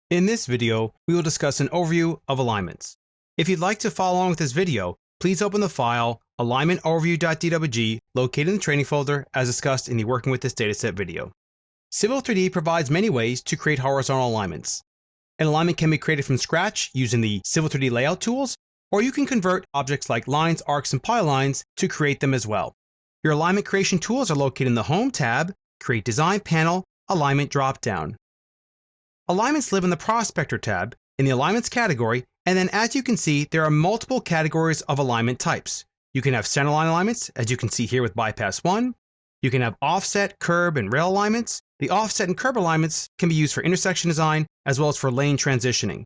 In this video, we will discuss an overview of alignments. If you'd like to follow along with this video, please open the file alignmentoverview.dwg located in the training folder as discussed in the Working with this dataset video. Civil 3D provides many ways to create horizontal alignments. An alignment can be created from scratch using the Civil 3D layout tools, or you can convert objects like lines, arcs, and polylines to create them as well. Your alignment creation tools are located in the Home tab, Create Design panel, Alignment dropdown. Alignments live in the Prospector tab in the Alignments category, and then as you can see, there are multiple categories of alignment types. You can have centerline alignments, as you can see here with Bypass 1. You can have offset, curb, and rail alignments. The offset and curb alignments can be used for intersection design as well as for lane transitioning.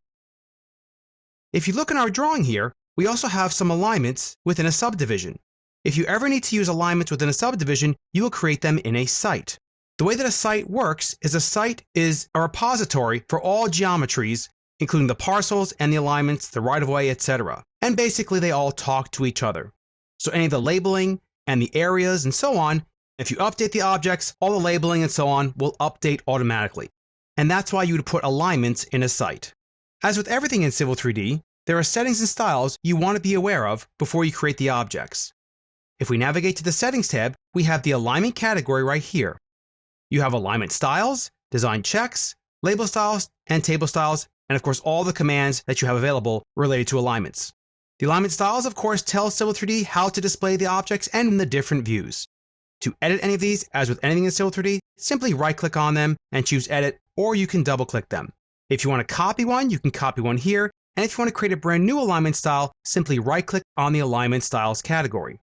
If you look in our drawing here, we also have some alignments within a subdivision. If you ever need to use alignments within a subdivision, you will create them in a site. The way that a site works is a site is a repository for all geometries, including the parcels and the alignments, the right-of-way, etc. And basically they all talk to each other. So any of the labeling and the areas and so on, if you update the objects, all the labeling and so on will update automatically. And that's why you would put alignments in a site. As with everything in Civil 3D, there are settings and styles you want to be aware of before you create the objects. If we navigate to the Settings tab, we have the Alignment category right here. You have alignment styles, design checks, label styles, and table styles, and of course all the commands that you have available related to alignments. The alignment styles, of course, tell Civil 3D how to display the objects and in the different views. To edit any of these, as with anything in Civil 3D, simply right-click on them and choose Edit, or you can double-click them. If you want to copy one, you can copy one here, and if you want to create a brand new alignment style, simply right-click on the Alignment Styles category.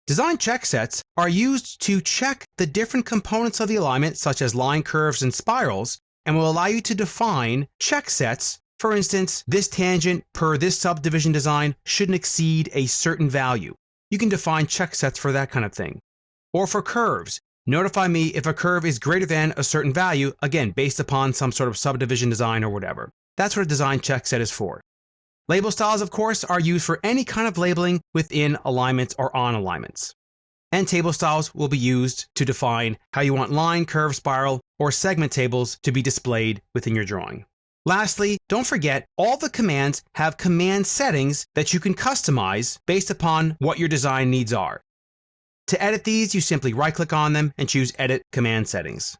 Design check sets are used to check the different components of the alignment, such as line curves and spirals, and will allow you to define check sets. For instance, this tangent per this subdivision design shouldn't exceed a certain value. You can define check sets for that kind of thing. Or for curves, notify me if a curve is greater than a certain value, again, based upon some sort of subdivision design or whatever. That's what a design check set is for. Label styles, of course, are used for any kind of labeling within alignments or on alignments. And table styles will be used to define how you want line, curve, spiral, or segment tables to be displayed within your drawing. Lastly, don't forget, all the commands have command settings that you can customize based upon what your design needs are. To edit these, you simply right-click on them and choose Edit Command Settings.